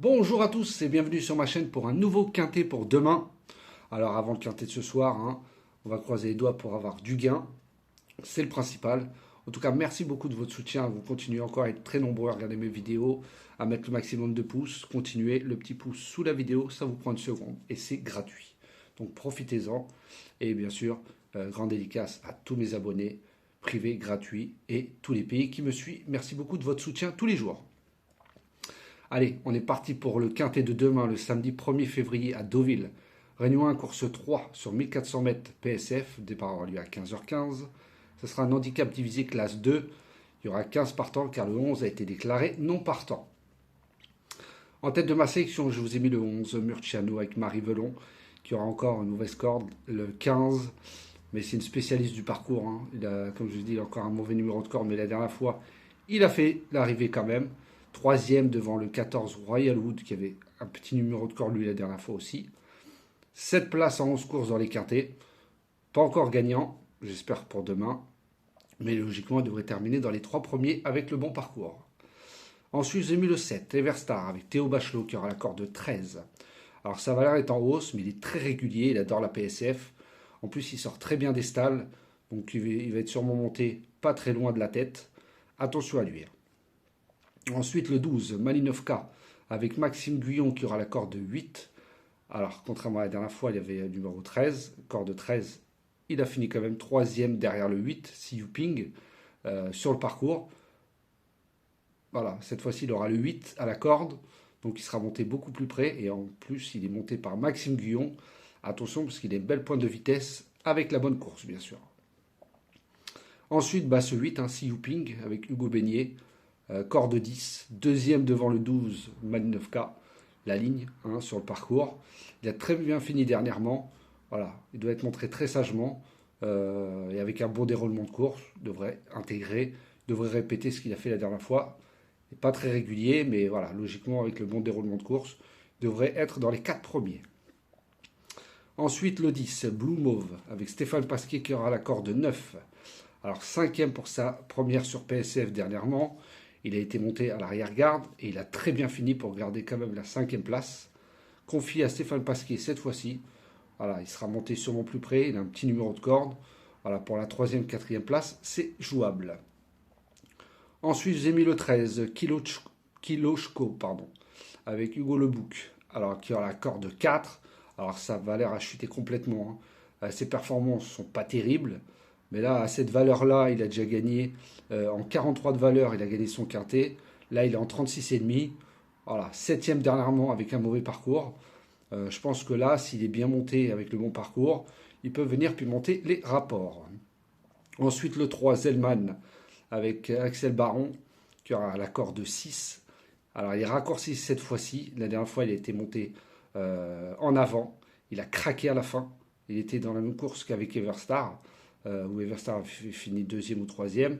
Bonjour à tous et bienvenue sur ma chaîne pour un nouveau quintet pour demain. Alors avant le quintet de ce soir, on va croiser les doigts pour avoir du gain. C'est le principal. En tout cas, merci beaucoup de votre soutien. Vous continuez encore à être très nombreux à regarder mes vidéos, à mettre le maximum de pouces. Continuez, le petit pouce sous la vidéo, ça vous prend une seconde et c'est gratuit. Donc profitez-en. Et bien sûr, grande dédicace à tous mes abonnés, privés, gratuits et tous les pays qui me suivent. Merci beaucoup de votre soutien tous les jours. Allez, on est parti pour le quintet de demain, le samedi 1er février à Deauville. Réunion 1, course 3 sur 1400 mètres PSF, départ aura lieu à 15h15. Ce sera un handicap divisé classe 2. Il y aura 15 partants car le 11 a été déclaré non partant. En tête de ma sélection, je vous ai mis le 11, Murciano avec Marie Velon, qui aura encore une mauvaise corde. Le 15, mais c'est une spécialiste du parcours. Il a, comme je vous dis, il a encore un mauvais numéro de corde, mais la dernière fois, il a fait l'arrivée quand même. Troisième devant le 14 Royal Wood, qui avait un petit numéro de corde lui la dernière fois aussi. 7 places en 11 courses dans les quintets. Pas encore gagnant, j'espère pour demain. Mais logiquement, il devrait terminer dans les 3 premiers avec le bon parcours. Ensuite, j'ai mis le 7, Everstar, avec Théo Bachelot, qui aura la corde de 13. Alors sa valeur est en hausse, mais il est très régulier, il adore la PSF. En plus, il sort très bien des stalles, donc il va être sûrement monté pas très loin de la tête. Attention à lui. Ensuite, le 12, Malinovka, avec Maxime Guyon qui aura la corde de 8. Alors, contrairement à la dernière fois, il y avait le numéro 13, corde de 13. Il a fini quand même troisième derrière le 8, Si Yuping, sur le parcours. Voilà, cette fois-ci, il aura le 8 à la corde. Donc, il sera monté beaucoup plus près. Et en plus, il est monté par Maxime Guyon. Attention, parce qu'il a une belle pointe de vitesse avec la bonne course, bien sûr. Ensuite, ce 8, Si Yuping, avec Hugo Beignet. Corde 10, deuxième devant le 12, Malinovka, la ligne sur le parcours. Il a très bien fini dernièrement. Voilà, il doit être montré très sagement et avec un bon déroulement de course. Il devrait intégrer, devrait répéter ce qu'il a fait la dernière fois. Il n'est pas très régulier, mais voilà, logiquement, avec le bon déroulement de course, il devrait être dans les 4 premiers. Ensuite, le 10, Blue Mauve, avec Stéphane Pasquier qui aura la corde 9. Alors, cinquième pour sa première sur PSF dernièrement. Il a été monté à l'arrière-garde et il a très bien fini pour garder quand même la 5e place. Confié à Stéphane Pasquier cette fois-ci. Voilà, il sera monté sûrement plus près. Il a un petit numéro de corde. Voilà, pour la 3e, 4e place, c'est jouable. Ensuite, j'ai mis le 13, Kilochko, avec Hugo Lebouc. Alors, qui aura la corde de 4. Alors, sa valeur a chuté complètement. Ses performances ne sont pas terribles. Mais là, à cette valeur-là, il a déjà gagné en 43 de valeur, il a gagné son quintet. Là, il est en 36,5. Voilà, 7e dernièrement avec un mauvais parcours. Je pense que là, s'il est bien monté avec le bon parcours, il peut venir puis monter les rapports. Ensuite, le 3, Zellman, avec Axel Baron, qui aura la corde de 6. Alors, il est raccourci cette fois-ci. La dernière fois, il a été monté en avant. Il a craqué à la fin. Il était dans la même course qu'avec Everstar. Où Everstar a fini 2e ou 3e.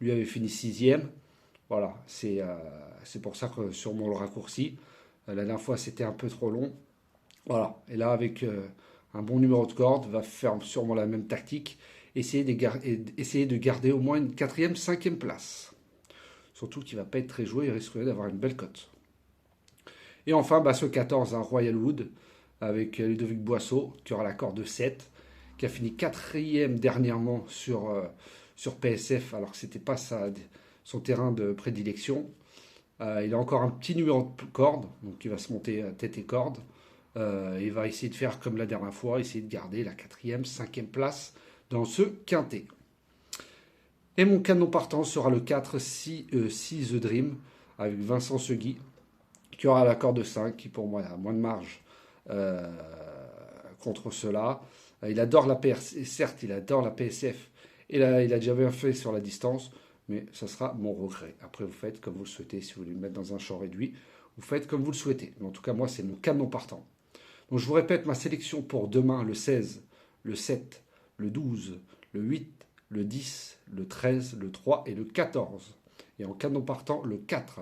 Lui avait fini 6e. Voilà, c'est pour ça que sûrement le raccourci. La dernière fois, c'était un peu trop long. Voilà, et là, avec un bon numéro de corde, va faire sûrement la même tactique. Essayer de garder au moins une 4e, 5e place. Surtout qu'il ne va pas être très joué, il risquerait d'avoir une belle cote. Et enfin, ce 14, un Royal Wood, avec Ludovic Boisseau, qui aura la corde de 7. Qui a fini 4e dernièrement sur PSF, alors que ce n'était pas son terrain de prédilection. Il a encore un petit numéro de corde, donc il va se monter tête et corde. Il va essayer de faire comme la dernière fois, essayer de garder la 4e, 5e place dans ce quintet. Et mon canon partant sera le 4, Si The Dream, avec Vincent Segui, qui aura la corde de 5, qui pour moi a moins de marge contre cela. Il adore la PRC, certes, il adore la PSF, et là, il a déjà bien fait sur la distance, mais ça sera mon regret. Après, vous faites comme vous le souhaitez. Si vous voulez le mettre dans un champ réduit, vous faites comme vous le souhaitez. Mais en tout cas, moi, c'est mon canon partant. Donc, je vous répète ma sélection pour demain, le 16, le 7, le 12, le 8, le 10, le 13, le 3 et le 14. Et en canon partant, le 4.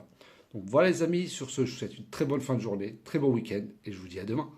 Donc, voilà les amis, sur ce, je vous souhaite une très bonne fin de journée, très bon week-end, et je vous dis à demain.